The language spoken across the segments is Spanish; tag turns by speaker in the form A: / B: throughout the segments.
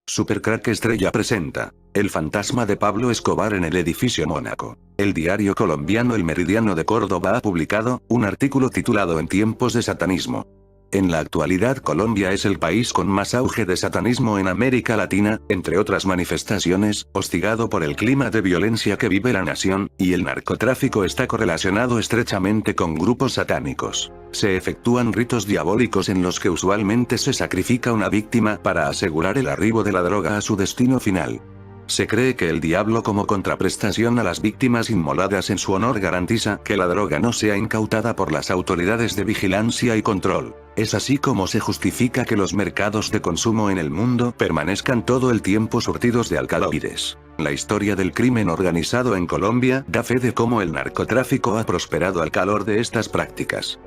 A: Supercrack Estrella presenta El fantasma de Pablo Escobar en el edificio Mónaco. El diario colombiano El Meridiano de Córdoba ha publicado un artículo titulado En tiempos de satanismo. En la actualidad Colombia es el país con más auge de satanismo en América Latina, entre otras manifestaciones, hostigado por el clima de violencia que vive la nación, y el narcotráfico está correlacionado estrechamente con grupos satánicos. Se efectúan ritos diabólicos en los que usualmente se sacrifica una víctima para asegurar el arribo de la droga a su destino final. Se cree que el diablo como contraprestación a las víctimas inmoladas en su honor garantiza que la droga no sea incautada por las autoridades de vigilancia y control. Es así como se justifica que los mercados de consumo en el mundo permanezcan todo el tiempo surtidos de alcaloides. La historia del crimen organizado en Colombia da fe de cómo el narcotráfico ha prosperado al calor de estas prácticas.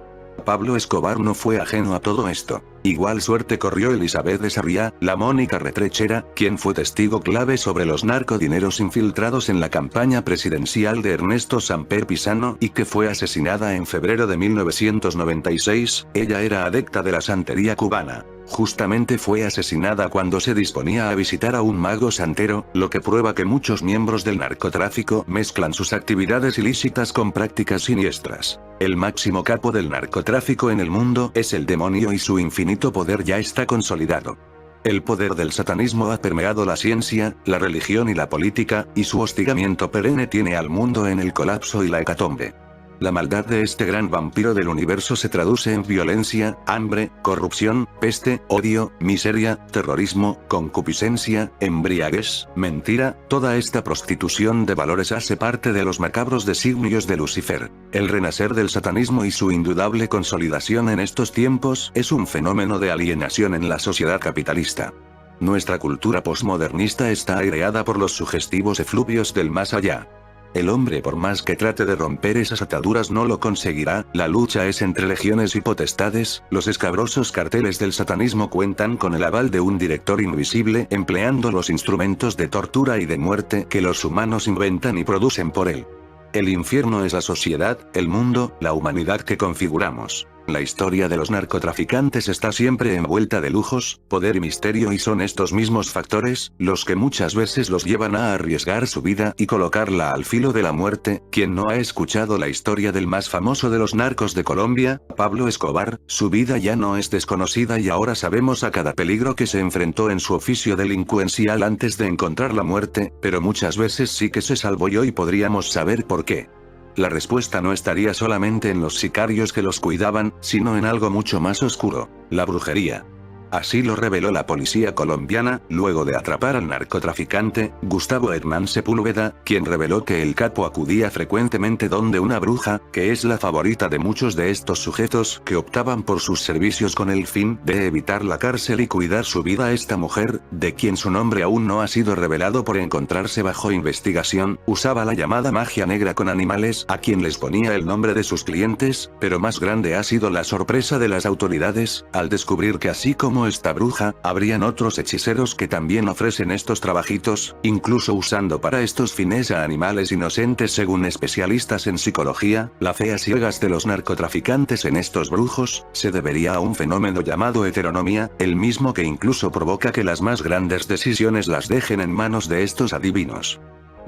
A: Pablo Escobar no fue ajeno a todo esto. Igual suerte corrió Elizabeth de Sarriá, la Mónica retrechera, quien fue testigo clave sobre los narcodineros infiltrados en la campaña presidencial de Ernesto Samper Pisano y que fue asesinada en febrero de 1996. Ella era adepta de la santería cubana. Justamente fue asesinada cuando se disponía a visitar a un mago santero, lo que prueba que muchos miembros del narcotráfico mezclan sus actividades ilícitas con prácticas siniestras. El máximo capo del narcotráfico en el mundo es el demonio y su infinito poder ya está consolidado. El poder del satanismo ha permeado la ciencia, la religión y la política, y su hostigamiento perenne tiene al mundo en el colapso y la hecatombe. La maldad de este gran vampiro del universo se traduce en violencia, hambre, corrupción, peste, odio, miseria, terrorismo, concupiscencia, embriaguez, mentira. Toda esta prostitución de valores hace parte de los macabros designios de Lucifer. El renacer del satanismo y su indudable consolidación en estos tiempos es un fenómeno de alienación en la sociedad capitalista. Nuestra cultura posmodernista está aireada por los sugestivos efluvios del más allá. El hombre por más que trate de romper esas ataduras no lo conseguirá. La lucha es entre legiones y potestades. Los escabrosos carteles del satanismo cuentan con el aval de un director invisible empleando los instrumentos de tortura y de muerte que los humanos inventan y producen por él. El infierno es la sociedad, el mundo, la humanidad que configuramos. La historia de los narcotraficantes está siempre envuelta de lujos, poder y misterio y son estos mismos factores, los que muchas veces los llevan a arriesgar su vida y colocarla al filo de la muerte. Quien no ha escuchado la historia del más famoso de los narcos de Colombia, Pablo Escobar, su vida ya no es desconocida y ahora sabemos a cada peligro que se enfrentó en su oficio delincuencial antes de encontrar la muerte, pero muchas veces sí que se salvó y hoy podríamos saber por qué. La respuesta no estaría solamente en los sicarios que los cuidaban, sino en algo mucho más oscuro: la brujería. Así lo reveló la policía colombiana, luego de atrapar al narcotraficante, Gustavo Hernán Sepúlveda, quien reveló que el capo acudía frecuentemente donde una bruja, que es la favorita de muchos de estos sujetos que optaban por sus servicios con el fin de evitar la cárcel y cuidar su vida. Esta mujer, de quien su nombre aún no ha sido revelado por encontrarse bajo investigación, usaba la llamada magia negra con animales a quien les ponía el nombre de sus clientes, pero más grande ha sido la sorpresa de las autoridades, al descubrir que así como esta bruja, habrían otros hechiceros que también ofrecen estos trabajitos, incluso usando para estos fines a animales inocentes. Según especialistas en psicología, la fe a ciegas de los narcotraficantes en estos brujos, se debería a un fenómeno llamado heteronomía, el mismo que incluso provoca que las más grandes decisiones las dejen en manos de estos adivinos.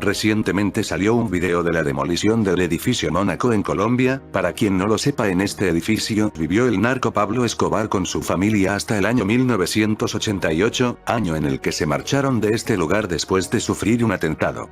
A: Recientemente salió un video de la demolición del edificio Mónaco en Colombia. Para quien no lo sepa, en este edificio vivió el narco Pablo Escobar con su familia hasta el año 1988, año en el que se marcharon de este lugar después de sufrir un atentado.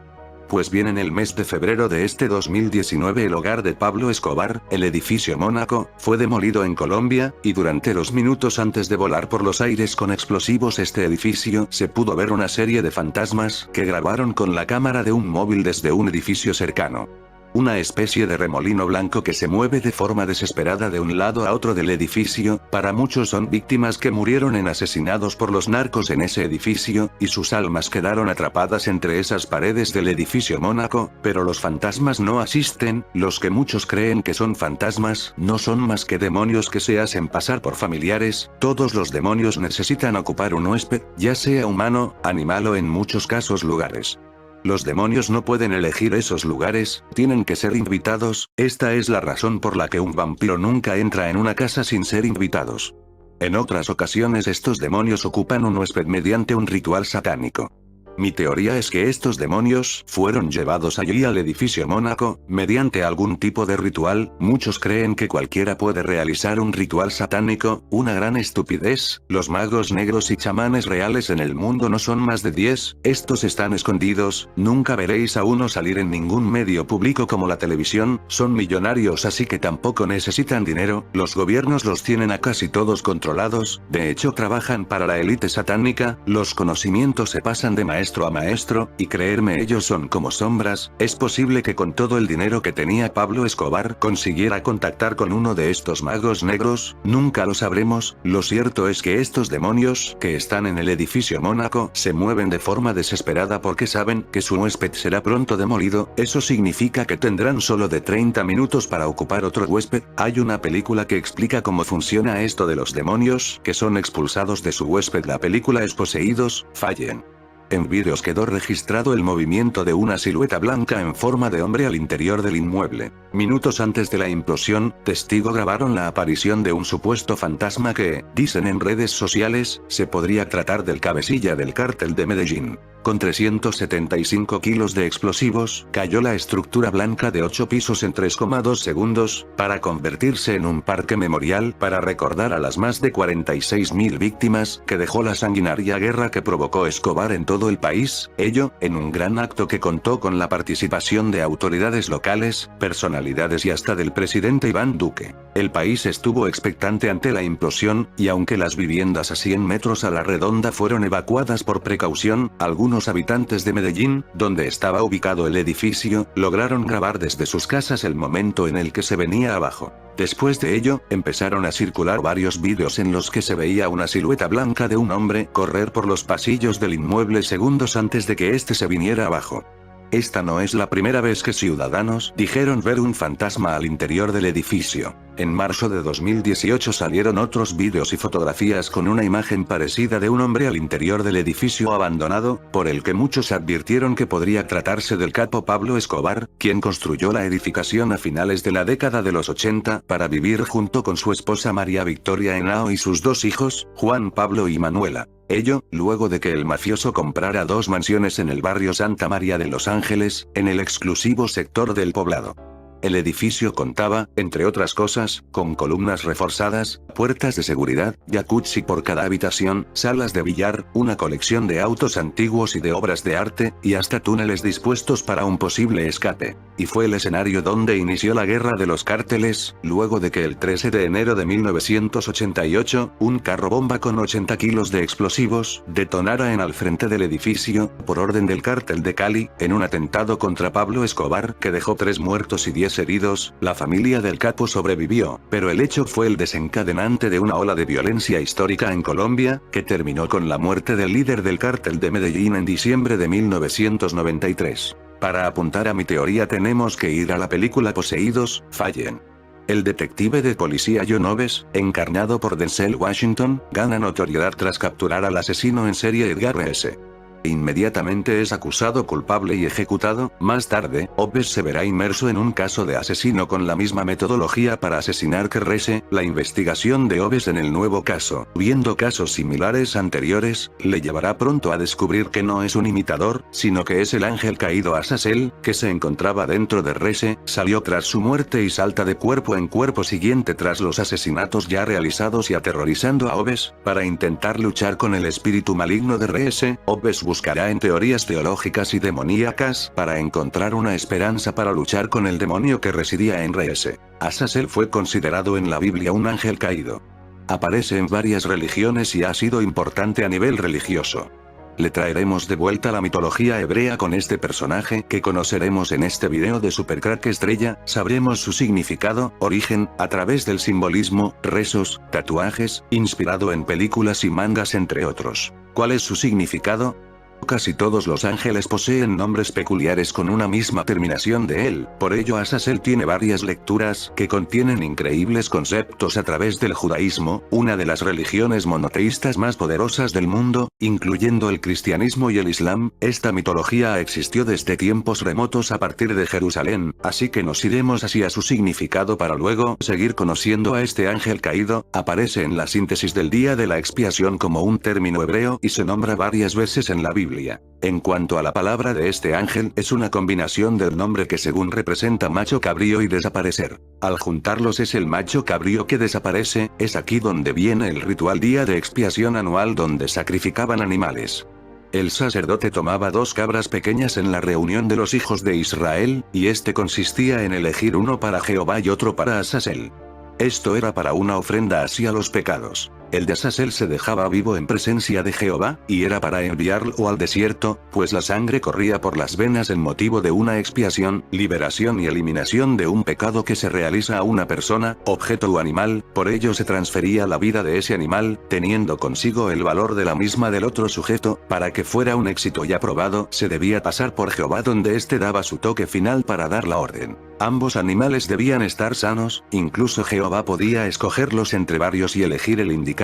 A: Pues bien, en el mes de febrero de este 2019 el hogar de Pablo Escobar, el edificio Mónaco, fue demolido en Colombia, y durante los minutos antes de volar por los aires con explosivos este edificio se pudo ver una serie de fantasmas que grabaron con la cámara de un móvil desde un edificio cercano. Una especie de remolino blanco que se mueve de forma desesperada de un lado a otro del edificio. Para muchos son víctimas que murieron asesinados por los narcos en ese edificio, y sus almas quedaron atrapadas entre esas paredes del edificio Mónaco, pero los fantasmas no asisten. Los que muchos creen que son fantasmas, no son más que demonios que se hacen pasar por familiares. Todos los demonios necesitan ocupar un huésped, ya sea humano, animal o en muchos casos lugares. Los demonios no pueden elegir esos lugares, tienen que ser invitados. Esta es la razón por la que un vampiro nunca entra en una casa sin ser invitados. En otras ocasiones estos demonios ocupan un huésped mediante un ritual satánico. Mi teoría es que estos demonios fueron llevados allí al edificio Mónaco, mediante algún tipo de ritual. Muchos creen que cualquiera puede realizar un ritual satánico, una gran estupidez. Los magos negros y chamanes reales en el mundo no son más de 10, estos están escondidos, nunca veréis a uno salir en ningún medio público como la televisión, son millonarios así que tampoco necesitan dinero, los gobiernos los tienen a casi todos controlados, de hecho trabajan para la élite satánica, los conocimientos se pasan de maestro a maestro, y creerme ellos son como sombras. Es posible que con todo el dinero que tenía Pablo Escobar consiguiera contactar con uno de estos magos negros, nunca lo sabremos. Lo cierto es que estos demonios que están en el edificio Mónaco se mueven de forma desesperada porque saben que su huésped será pronto demolido. Eso significa que tendrán solo de 30 minutos para ocupar otro huésped. Hay una película que explica cómo funciona esto de los demonios que son expulsados de su huésped. La película es Poseídos, Fallen. En vídeos quedó registrado el movimiento de una silueta blanca en forma de hombre al interior del inmueble. Minutos antes de la implosión, testigos grabaron la aparición de un supuesto fantasma que, dicen en redes sociales, se podría tratar del cabecilla del cártel de Medellín. Con 375 kilos de explosivos, cayó la estructura blanca de 8 pisos en 3,2 segundos, para convertirse en un parque memorial para recordar a las más de 46.000 víctimas que dejó la sanguinaria guerra que provocó Escobar en todo el país, ello, en un gran acto que contó con la participación de autoridades locales, personalidades y hasta del presidente Iván Duque. El país estuvo expectante ante la implosión, y aunque las viviendas a 100 metros a la redonda fueron evacuadas por precaución, algunos habitantes de Medellín, donde estaba ubicado el edificio, lograron grabar desde sus casas el momento en el que se venía abajo. Después de ello, empezaron a circular varios vídeos en los que se veía una silueta blanca de un hombre correr por los pasillos del inmueble segundos antes de que este se viniera abajo. Esta no es la primera vez que ciudadanos dijeron ver un fantasma al interior del edificio. En marzo de 2018 salieron otros vídeos y fotografías con una imagen parecida de un hombre al interior del edificio abandonado, por el que muchos advirtieron que podría tratarse del capo Pablo Escobar, quien construyó la edificación a finales de la década de los 80 para vivir junto con su esposa María Victoria Henao y sus dos hijos, Juan Pablo y Manuela. Ello, luego de que el mafioso comprara 2 mansiones en el barrio Santa María de Los Ángeles, en el exclusivo sector del Poblado. El edificio contaba, entre otras cosas, con columnas reforzadas, puertas de seguridad, jacuzzi por cada habitación, salas de billar, una colección de autos antiguos y de obras de arte, y hasta túneles dispuestos para un posible escape. Y fue el escenario donde inició la guerra de los cárteles, luego de que el 13 de enero de 1988, un carro bomba con 80 kilos de explosivos, detonara al frente del edificio, por orden del cártel de Cali, en un atentado contra Pablo Escobar que dejó 3 muertos y 10 heridos. La familia del capo sobrevivió, pero el hecho fue el desencadenante de una ola de violencia histórica en Colombia, que terminó con la muerte del líder del cártel de Medellín en diciembre de 1993. Para apuntar a mi teoría tenemos que ir a la película Poseídos, Fallen. El detective de policía John Oves, encarnado por Denzel Washington, gana notoriedad tras capturar al asesino en serie Edgar S. Inmediatamente es acusado culpable y ejecutado. Más tarde, Oves se verá inmerso en un caso de asesino con la misma metodología para asesinar que Rese. La investigación de Oves en el nuevo caso, viendo casos similares anteriores, le llevará pronto a descubrir que no es un imitador, sino que es el ángel caído Azazel, que se encontraba dentro de Rese, salió tras su muerte y salta de cuerpo en cuerpo siguiente tras los asesinatos ya realizados y aterrorizando a Oves, para intentar luchar con el espíritu maligno de Rese. Oves buscará en teorías teológicas y demoníacas para encontrar una esperanza para luchar con el demonio que residía en Rese. Azazel fue considerado en la Biblia un ángel caído. Aparece en varias religiones y ha sido importante a nivel religioso. Le traeremos de vuelta la mitología hebrea con este personaje que conoceremos en este video de Supercrack Estrella. Sabremos su significado, origen, a través del simbolismo, rezos, tatuajes, inspirado en películas y mangas entre otros. ¿Cuál es su significado? Casi todos los ángeles poseen nombres peculiares con una misma terminación de él, por ello Azazel tiene varias lecturas que contienen increíbles conceptos a través del judaísmo, una de las religiones monoteístas más poderosas del mundo, incluyendo el cristianismo y el islam. Esta mitología existió desde tiempos remotos a partir de Jerusalén, así que nos iremos hacia su significado para luego seguir conociendo a este ángel caído. Aparece en la síntesis del día de la expiación como un término hebreo y se nombra varias veces en la Biblia. En cuanto a la palabra de este ángel, es una combinación del nombre que según representa macho cabrío y desaparecer. Al juntarlos es el macho cabrío que desaparece. Es aquí donde viene el ritual día de expiación anual donde sacrificaban animales. El sacerdote tomaba 2 cabras pequeñas en la reunión de los hijos de Israel, y este consistía en elegir uno para Jehová y otro para Azazel. Esto era para una ofrenda hacia los pecados. El de Azazel se dejaba vivo en presencia de Jehová, y era para enviarlo al desierto, pues la sangre corría por las venas en motivo de una expiación, liberación y eliminación de un pecado que se realiza a una persona, objeto o animal. Por ello se transfería la vida de ese animal, teniendo consigo el valor de la misma del otro sujeto. Para que fuera un éxito y aprobado, se debía pasar por Jehová donde éste daba su toque final para dar la orden. Ambos animales debían estar sanos, incluso Jehová podía escogerlos entre varios y elegir el indicado.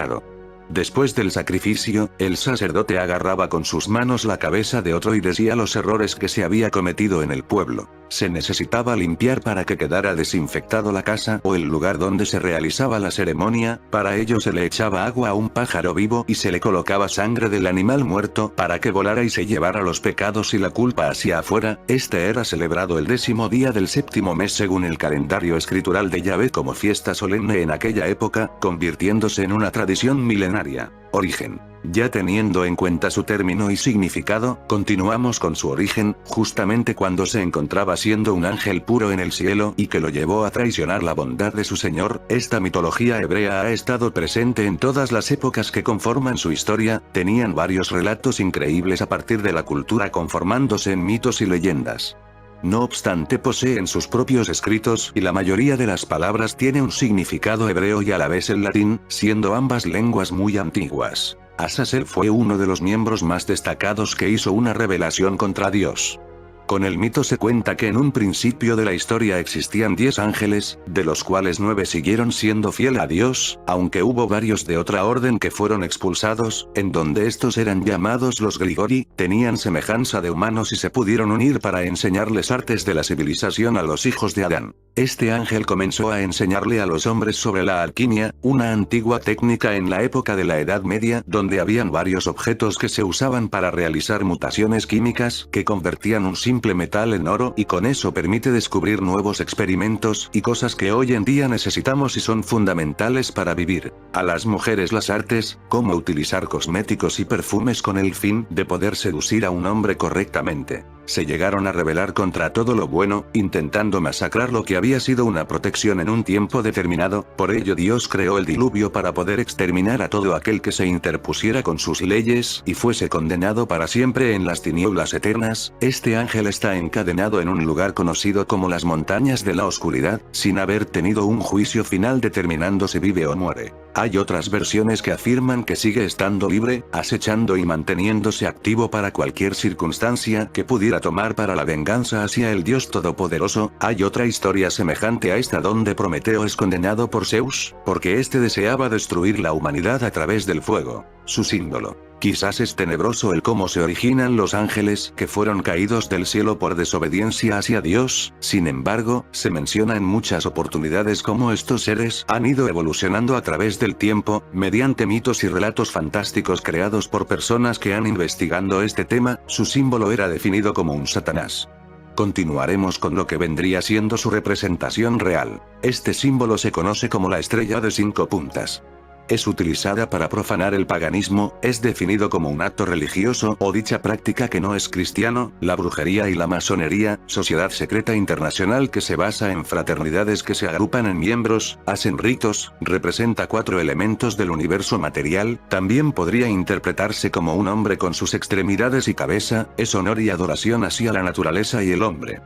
A: Después del sacrificio, el sacerdote agarraba con sus manos la cabeza de otro y decía los errores que se había cometido en el pueblo. Se necesitaba limpiar para que quedara desinfectado la casa o el lugar donde se realizaba la ceremonia. Para ello se le echaba agua a un pájaro vivo y se le colocaba sangre del animal muerto para que volara y se llevara los pecados y la culpa hacia afuera. Este era celebrado el 10º día del 7º mes según el calendario escritural de Yahvé como fiesta solemne en aquella época, convirtiéndose en una tradición milenaria. Origen. Ya teniendo en cuenta su término y significado, continuamos con su origen, justamente cuando se encontraba siendo un ángel puro en el cielo y que lo llevó a traicionar la bondad de su Señor. Esta mitología hebrea ha estado presente en todas las épocas que conforman su historia, tenían varios relatos increíbles a partir de la cultura conformándose en mitos y leyendas. No obstante poseen sus propios escritos y la mayoría de las palabras tiene un significado hebreo y a la vez el latín, siendo ambas lenguas muy antiguas. Azazel fue uno de los miembros más destacados que hizo una rebelación contra Dios. Con el mito se cuenta que en un principio de la historia existían 10 ángeles, de los cuales 9 siguieron siendo fiel a Dios, aunque hubo varios de otra orden que fueron expulsados, en donde estos eran llamados los Grigori, tenían semejanza de humanos y se pudieron unir para enseñarles artes de la civilización a los hijos de Adán. Este ángel comenzó a enseñarle a los hombres sobre la alquimia, una antigua técnica en la época de la Edad Media, donde habían varios objetos que se usaban para realizar mutaciones químicas que convertían un simple metal en oro y con eso permite descubrir nuevos experimentos y cosas que hoy en día necesitamos y son fundamentales para vivir. A las mujeres las artes, cómo utilizar cosméticos y perfumes con el fin de poder seducir a un hombre correctamente. Se llegaron a rebelar contra todo lo bueno, intentando masacrar lo que había sido una protección en un tiempo determinado. Por ello Dios creó el diluvio para poder exterminar a todo aquel que se interpusiera con sus leyes y fuese condenado para siempre en las tinieblas eternas. Este ángel está encadenado en un lugar conocido como las montañas de la oscuridad, sin haber tenido un juicio final determinando si vive o muere. Hay otras versiones que afirman que sigue estando libre, acechando y manteniéndose activo para cualquier circunstancia que pudiera tomar para la venganza hacia el Dios Todopoderoso. Hay otra historia semejante a esta donde Prometeo es condenado por Zeus, porque éste deseaba destruir la humanidad a través del fuego. Su símbolo. Quizás es tenebroso el cómo se originan los ángeles que fueron caídos del cielo por desobediencia hacia Dios. Sin embargo, se menciona en muchas oportunidades cómo estos seres han ido evolucionando a través del tiempo, mediante mitos y relatos fantásticos creados por personas que han investigado este tema. Su símbolo era definido como un Satanás. Continuaremos con lo que vendría siendo su representación real. Este símbolo se conoce como la estrella de 5 puntas. Es utilizada para profanar el paganismo, es definido como un acto religioso o dicha práctica que no es cristiano, la brujería y la masonería, sociedad secreta internacional que se basa en fraternidades que se agrupan en miembros, hacen ritos, representa 4 elementos del universo material, también podría interpretarse como un hombre con sus extremidades y cabeza, es honor y adoración hacia la naturaleza y el hombre.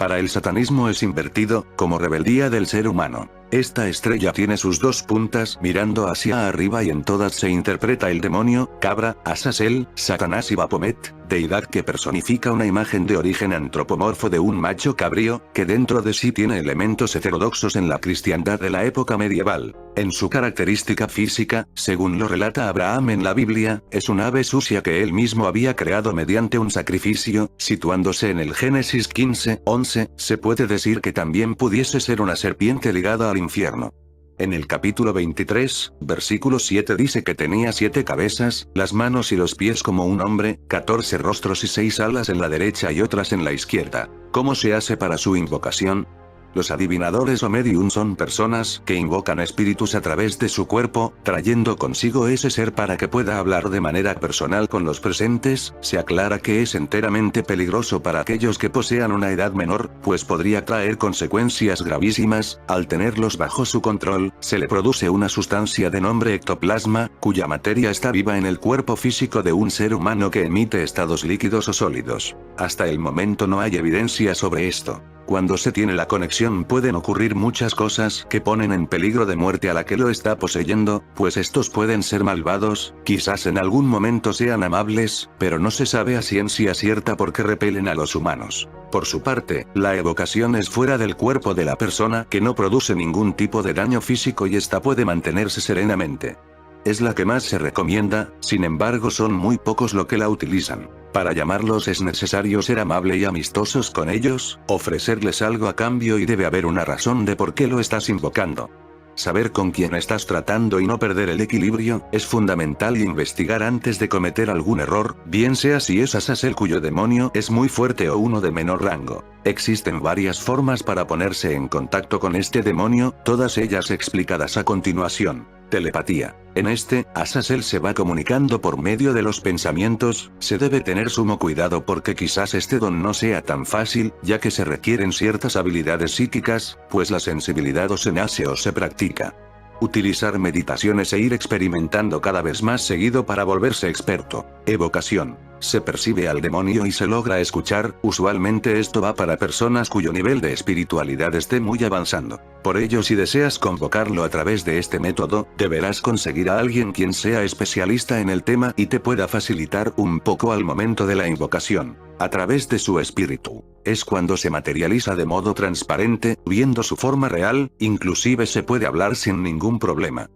A: Para el satanismo es invertido, como rebeldía del ser humano. Esta estrella tiene sus 2 puntas mirando hacia arriba y en todas se interpreta el demonio, cabra, Azazel, Satanás y Baphomet. deidad que personifica una imagen de origen antropomorfo de un macho cabrío, que dentro de sí tiene elementos heterodoxos en la cristiandad de la época medieval. En su característica física, según lo relata Abraham en la Biblia, es un ave sucia que él mismo había creado mediante un sacrificio, situándose en el Génesis 15:11, se puede decir que también pudiese ser una serpiente ligada al infierno. En el capítulo 23, versículo 7 dice que tenía 7 cabezas, las manos y los pies como un hombre, 14 rostros y 6 alas en la derecha y otras en la izquierda. ¿Cómo se hace para su invocación? Los adivinadores o medium son personas que invocan espíritus a través de su cuerpo, trayendo consigo ese ser para que pueda hablar de manera personal con los presentes. Se aclara que es enteramente peligroso para aquellos que posean una edad menor, pues podría traer consecuencias gravísimas. Al tenerlos bajo su control, se le produce una sustancia de nombre ectoplasma, cuya materia está viva en el cuerpo físico de un ser humano que emite estados líquidos o sólidos. Hasta el momento no hay evidencia sobre esto. Cuando se tiene la conexión pueden ocurrir muchas cosas que ponen en peligro de muerte a la que lo está poseyendo, pues estos pueden ser malvados, quizás en algún momento sean amables, pero no se sabe a ciencia cierta por qué repelen a los humanos. Por su parte, la evocación es fuera del cuerpo de la persona que no produce ningún tipo de daño físico y ésta puede mantenerse serenamente. Es la que más se recomienda, sin embargo son muy pocos los que la utilizan. Para llamarlos es necesario ser amable y amistosos con ellos, ofrecerles algo a cambio y debe haber una razón de por qué lo estás invocando. Saber con quién estás tratando y no perder el equilibrio, es fundamental y investigar antes de cometer algún error, bien sea si es Azazel cuyo demonio es muy fuerte o uno de menor rango. Existen varias formas para ponerse en contacto con este demonio, todas ellas explicadas a continuación. Telepatía. En Azazel se va comunicando por medio de los pensamientos, se debe tener sumo cuidado porque quizás este don no sea tan fácil, ya que se requieren ciertas habilidades psíquicas, pues la sensibilidad o se nace o se practica. Utilizar meditaciones e ir experimentando cada vez más seguido para volverse experto. Evocación. Se percibe al demonio y se logra escuchar, usualmente esto va para personas cuyo nivel de espiritualidad esté muy avanzando. Por ello si deseas convocarlo a través de este método, deberás conseguir a alguien quien sea especialista en el tema y te pueda facilitar un poco al momento de la invocación. A través de su espíritu. Es cuando se materializa de modo transparente, viendo su forma real, inclusive se puede hablar sin ningún problema.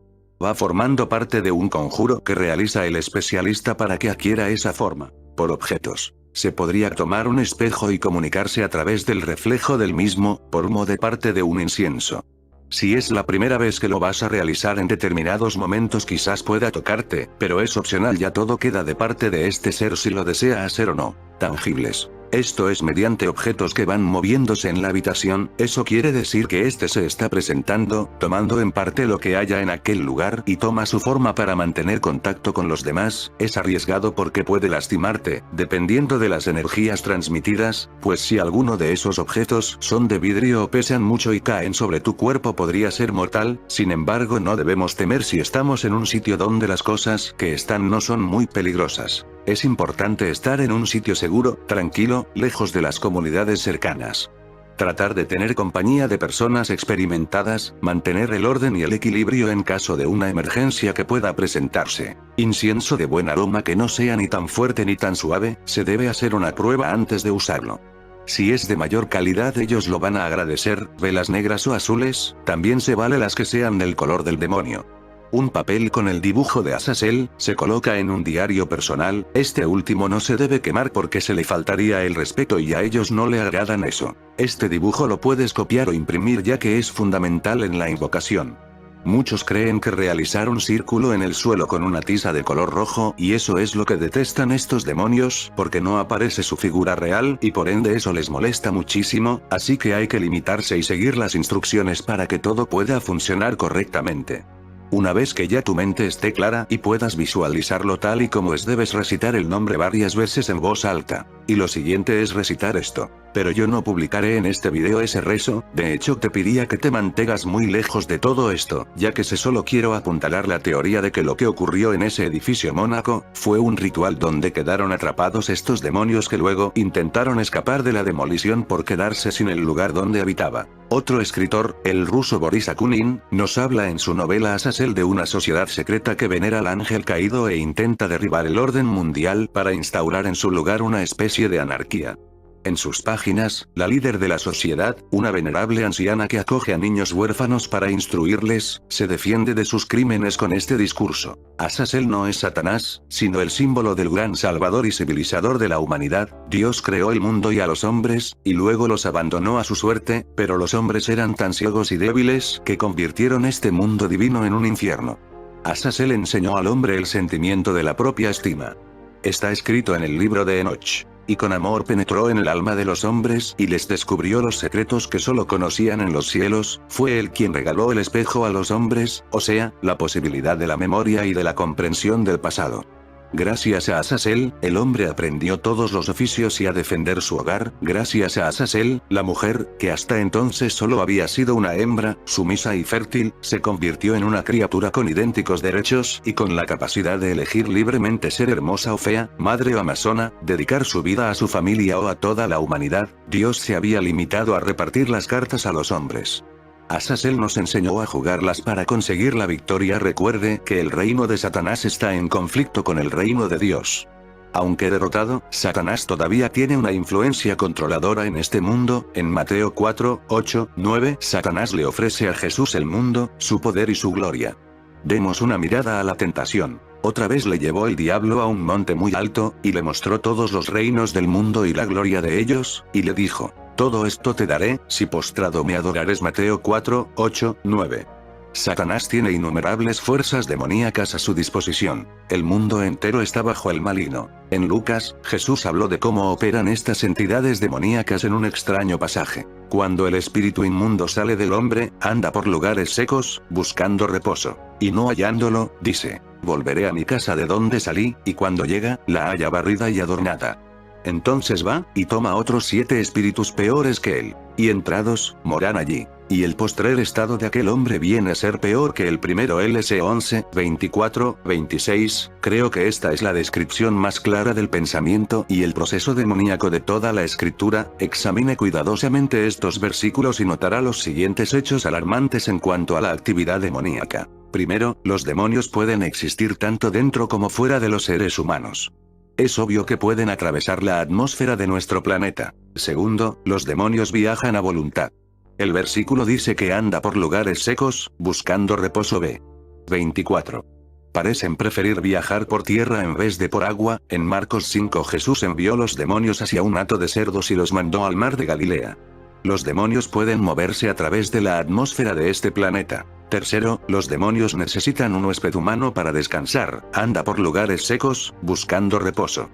A: Va formando parte de un conjuro que realiza el especialista para que adquiera esa forma. Por objetos. Se podría tomar un espejo y comunicarse a través del reflejo del mismo, por modo de parte de un incienso. Si es la primera vez que lo vas a realizar en determinados momentos quizás pueda tocarte, pero es opcional, ya todo queda de parte de este ser si lo desea hacer o no. Tangibles. Esto es mediante objetos que van moviéndose en la habitación, eso quiere decir que este se está presentando, tomando en parte lo que haya en aquel lugar y toma su forma para mantener contacto con los demás. Es arriesgado porque puede lastimarte, dependiendo de las energías transmitidas, pues si alguno de esos objetos son de vidrio o pesan mucho y caen sobre tu cuerpo podría ser mortal. Sin embargo no debemos temer si estamos en un sitio donde las cosas que están no son muy peligrosas. Es importante estar en un sitio seguro, tranquilo, lejos de las comunidades cercanas. Tratar de tener compañía de personas experimentadas, mantener el orden y el equilibrio en caso de una emergencia que pueda presentarse. Incienso de buen aroma que no sea ni tan fuerte ni tan suave, se debe hacer una prueba antes de usarlo. Si es de mayor calidad ellos lo van a agradecer. Velas negras o azules, también se vale las que sean del color del demonio. Un papel con el dibujo de Azazel, se coloca en un diario personal, este último no se debe quemar porque se le faltaría el respeto y a ellos no le agradan eso. Este dibujo lo puedes copiar o imprimir ya que es fundamental en la invocación. Muchos creen que realizar un círculo en el suelo con una tiza de color rojo y eso es lo que detestan estos demonios porque no aparece su figura real y por ende eso les molesta muchísimo, así que hay que limitarse y seguir las instrucciones para que todo pueda funcionar correctamente. Una vez que ya tu mente esté clara y puedas visualizarlo tal y como es debes recitar el nombre varias veces en voz alta. Y lo siguiente es recitar esto. Pero yo no publicaré en este video ese rezo, de hecho te pediría que te mantengas muy lejos de todo esto, ya que solo quiero apuntalar la teoría de que lo que ocurrió en ese edificio Mónaco, fue un ritual donde quedaron atrapados estos demonios que luego intentaron escapar de la demolición por quedarse sin el lugar donde habitaba. Otro escritor, el ruso Boris Akunin, nos habla en su novela Azazel de una sociedad secreta que venera al ángel caído e intenta derribar el orden mundial para instaurar en su lugar una especie de anarquía. En sus páginas, la líder de la sociedad, una venerable anciana que acoge a niños huérfanos para instruirles, se defiende de sus crímenes con este discurso. Azazel no es Satanás, sino el símbolo del gran salvador y civilizador de la humanidad. Dios creó el mundo y a los hombres, y luego los abandonó a su suerte, pero los hombres eran tan ciegos y débiles que convirtieron este mundo divino en un infierno. Azazel enseñó al hombre el sentimiento de la propia estima. Está escrito en el libro de Enoch. Y con amor penetró en el alma de los hombres y les descubrió los secretos que solo conocían en los cielos, fue él quien regaló el espejo a los hombres, o sea, la posibilidad de la memoria y de la comprensión del pasado. Gracias a Azazel, el hombre aprendió todos los oficios y a defender su hogar. Gracias a Azazel, la mujer, que hasta entonces solo había sido una hembra, sumisa y fértil, se convirtió en una criatura con idénticos derechos y con la capacidad de elegir libremente ser hermosa o fea, madre o amazona, dedicar su vida a su familia o a toda la humanidad. Dios se había limitado a repartir las cartas a los hombres. Azazel nos enseñó a jugarlas para conseguir la victoria. Recuerde que el reino de Satanás está en conflicto con el reino de Dios. Aunque derrotado, Satanás todavía tiene una influencia controladora en este mundo. En Mateo 4, 8, 9, Satanás le ofrece a Jesús el mundo, su poder y su gloria. Demos una mirada a la tentación. Otra vez le llevó el diablo a un monte muy alto, y le mostró todos los reinos del mundo y la gloria de ellos, y le dijo: todo esto te daré, si postrado me adorares. Mateo 4, 8, 9. Satanás tiene innumerables fuerzas demoníacas a su disposición. El mundo entero está bajo el maligno. En Lucas, Jesús habló de cómo operan estas entidades demoníacas en un extraño pasaje. Cuando el espíritu inmundo sale del hombre, anda por lugares secos, buscando reposo. Y no hallándolo, dice: volveré a mi casa de donde salí, y cuando llega, la halla barrida y adornada. Entonces va, y toma otros 7 espíritus peores que él, y entrados, moran allí. Y el postrer estado de aquel hombre viene a ser peor que el primero. LS 11, 24, 26, creo que esta es la descripción más clara del pensamiento y el proceso demoníaco de toda la escritura. Examine cuidadosamente estos versículos y notará los siguientes hechos alarmantes en cuanto a la actividad demoníaca. Primero, los demonios pueden existir tanto dentro como fuera de los seres humanos. Es obvio que pueden atravesar la atmósfera de nuestro planeta. Segundo, los demonios viajan a voluntad. El versículo dice que anda por lugares secos, buscando reposo. B. 24. Parecen preferir viajar por tierra en vez de por agua. En Marcos 5 Jesús envió los demonios hacia un hato de cerdos y los mandó al mar de Galilea. Los demonios pueden moverse a través de la atmósfera de este planeta. Tercero, los demonios necesitan un huésped humano para descansar. Anda por lugares secos, buscando reposo.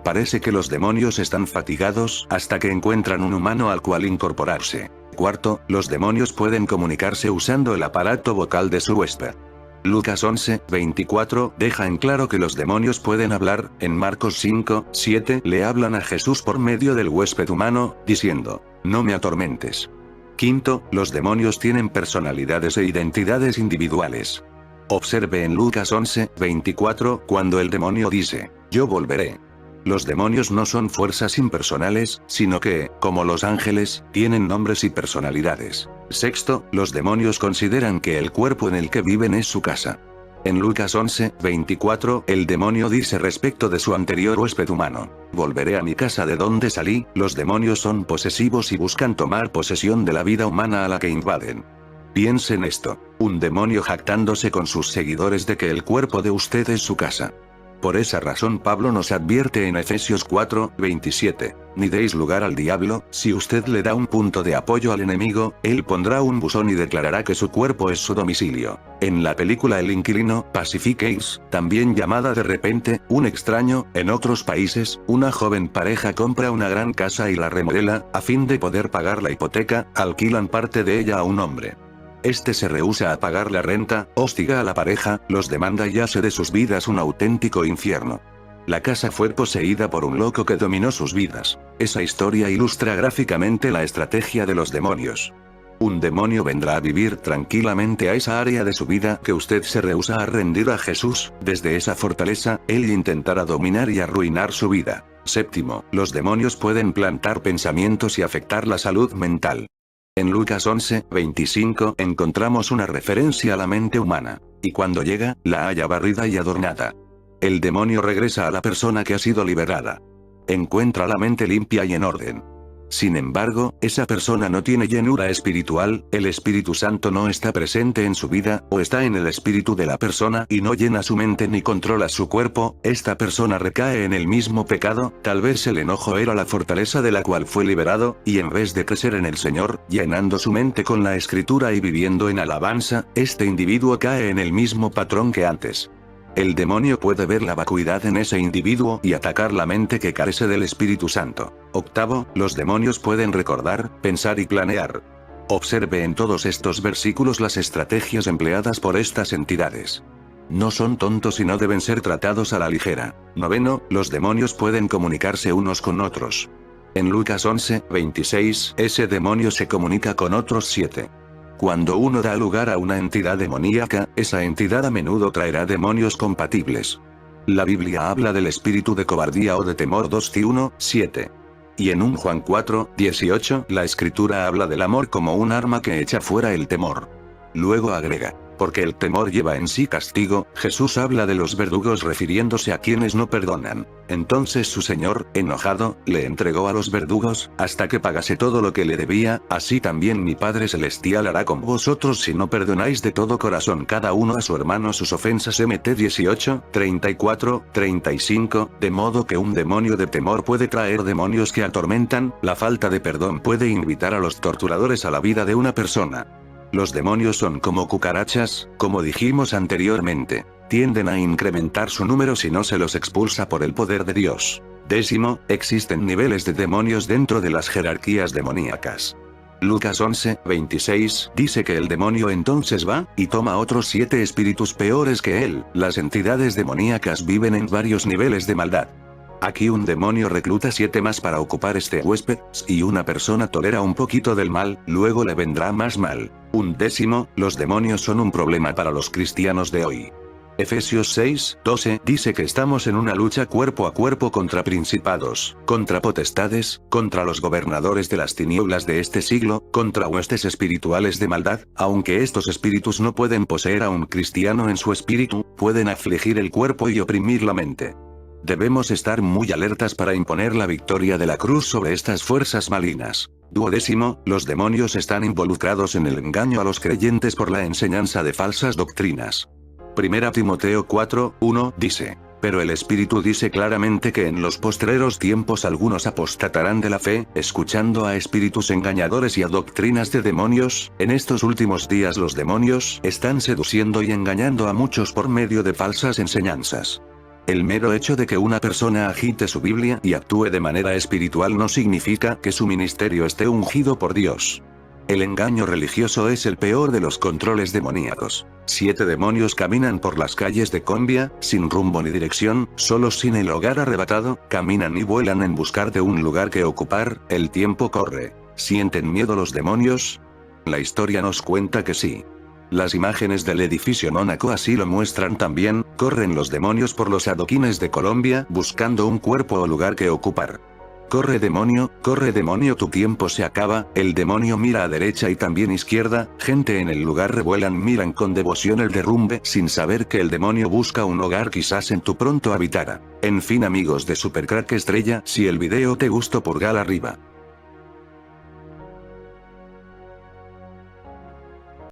A: Parece que los demonios están fatigados hasta que encuentran un humano al cual incorporarse. Cuarto, los demonios pueden comunicarse usando el aparato vocal de su huésped. Lucas 11, 24, deja en claro que los demonios pueden hablar. En Marcos 5, 7, le hablan a Jesús por medio del huésped humano, diciendo: no me atormentes. Quinto, los demonios tienen personalidades e identidades individuales. Observe en Lucas 11, 24, cuando el demonio dice: yo volveré. Los demonios no son fuerzas impersonales, sino que, como los ángeles, tienen nombres y personalidades. Sexto, los demonios consideran que el cuerpo en el que viven es su casa. En Lucas 11, 24, el demonio dice respecto de su anterior huésped humano: volveré a mi casa de donde salí. Los demonios son posesivos y buscan tomar posesión de la vida humana a la que invaden. Piense en esto: un demonio jactándose con sus seguidores de que el cuerpo de usted es su casa. Por esa razón Pablo nos advierte en Efesios 4, 27, ni deis lugar al diablo. Si usted le da un punto de apoyo al enemigo, él pondrá un buzón y declarará que su cuerpo es su domicilio. En la película El Inquilino, Pacific Case, también llamada De repente, un extraño, en otros países, una joven pareja compra una gran casa y la remodela, a fin de poder pagar la hipoteca, alquilan parte de ella a un hombre. Este se rehúsa a pagar la renta, hostiga a la pareja, los demanda y hace de sus vidas un auténtico infierno. La casa fue poseída por un loco que dominó sus vidas. Esa historia ilustra gráficamente la estrategia de los demonios. Un demonio vendrá a vivir tranquilamente a esa área de su vida que usted se rehúsa a rendir a Jesús. Desde esa fortaleza, él intentará dominar y arruinar su vida. Séptimo, los demonios pueden plantar pensamientos y afectar la salud mental. En Lucas 11:25 encontramos una referencia a la mente humana. Y cuando llega, la halla barrida y adornada. El demonio regresa a la persona que ha sido liberada. Encuentra la mente limpia y en orden. Sin embargo, esa persona no tiene llenura espiritual, el Espíritu Santo no está presente en su vida, o está en el espíritu de la persona y no llena su mente ni controla su cuerpo, esta persona recae en el mismo pecado, tal vez el enojo era la fortaleza de la cual fue liberado, y en vez de crecer en el Señor, llenando su mente con la escritura y viviendo en alabanza, este individuo cae en el mismo patrón que antes. El demonio puede ver la vacuidad en ese individuo y atacar la mente que carece del Espíritu Santo. Octavo, los demonios pueden recordar, pensar y planear. Observe en todos estos versículos las estrategias empleadas por estas entidades. No son tontos y no deben ser tratados a la ligera. Noveno, los demonios pueden comunicarse unos con otros. En Lucas 11:26, ese demonio se comunica con otros 7. Cuando uno da lugar a una entidad demoníaca, esa entidad a menudo traerá demonios compatibles. La Biblia habla del espíritu de cobardía o de temor 2:1-7. Y en 1 Juan 4:18, la escritura habla del amor como un arma que echa fuera el temor. Luego agrega, porque el temor lleva en sí castigo. Jesús habla de los verdugos refiriéndose a quienes no perdonan. Entonces su Señor, enojado, le entregó a los verdugos, hasta que pagase todo lo que le debía. Así también mi Padre Celestial hará con vosotros si no perdonáis de todo corazón cada uno a su hermano sus ofensas. Mt 18:34-35, de modo que un demonio de temor puede traer demonios que atormentan. La falta de perdón puede invitar a los torturadores a la vida de una persona. Los demonios son como cucarachas, como dijimos anteriormente. Tienden a incrementar su número si no se los expulsa por el poder de Dios. Décimo, existen niveles de demonios dentro de las jerarquías demoníacas. Lucas 11:26 dice que el demonio entonces va y toma otros 7 espíritus peores que él. Las entidades demoníacas viven en varios niveles de maldad. Aquí un demonio recluta 7 más para ocupar este huésped, y una persona tolera un poquito del mal, luego le vendrá más mal. Un décimo, los demonios son un problema para los cristianos de hoy. Efesios 6:12 dice que estamos en una lucha cuerpo a cuerpo contra principados, contra potestades, contra los gobernadores de las tinieblas de este siglo, contra huestes espirituales de maldad. Aunque estos espíritus no pueden poseer a un cristiano en su espíritu, pueden afligir el cuerpo y oprimir la mente. Debemos estar muy alertas para imponer la victoria de la cruz sobre estas fuerzas malignas. Duodécimo, los demonios están involucrados en el engaño a los creyentes por la enseñanza de falsas doctrinas. 1 Timoteo 4:1 dice, pero el Espíritu dice claramente que en los postreros tiempos algunos apostatarán de la fe, escuchando a espíritus engañadores y a doctrinas de demonios. En estos últimos días los demonios están seduciendo y engañando a muchos por medio de falsas enseñanzas. El mero hecho de que una persona agite su Biblia y actúe de manera espiritual no significa que su ministerio esté ungido por Dios. El engaño religioso es el peor de los controles demoníacos. 7 demonios caminan por las calles de Colombia, sin rumbo ni dirección, solos sin el hogar arrebatado, caminan y vuelan en buscar de un lugar que ocupar. El tiempo corre. ¿Sienten miedo los demonios? La historia nos cuenta que sí. Las imágenes del edificio Mónaco así lo muestran también. Corren los demonios por los adoquines de Colombia buscando un cuerpo o lugar que ocupar. Corre demonio, tu tiempo se acaba. El demonio mira a derecha y también izquierda. Gente en el lugar revuelan, miran con devoción el derrumbe sin saber que el demonio busca un hogar quizás en tu pronto habitara. En fin amigos de Supercrack Estrella, si el video te gustó pulgar arriba.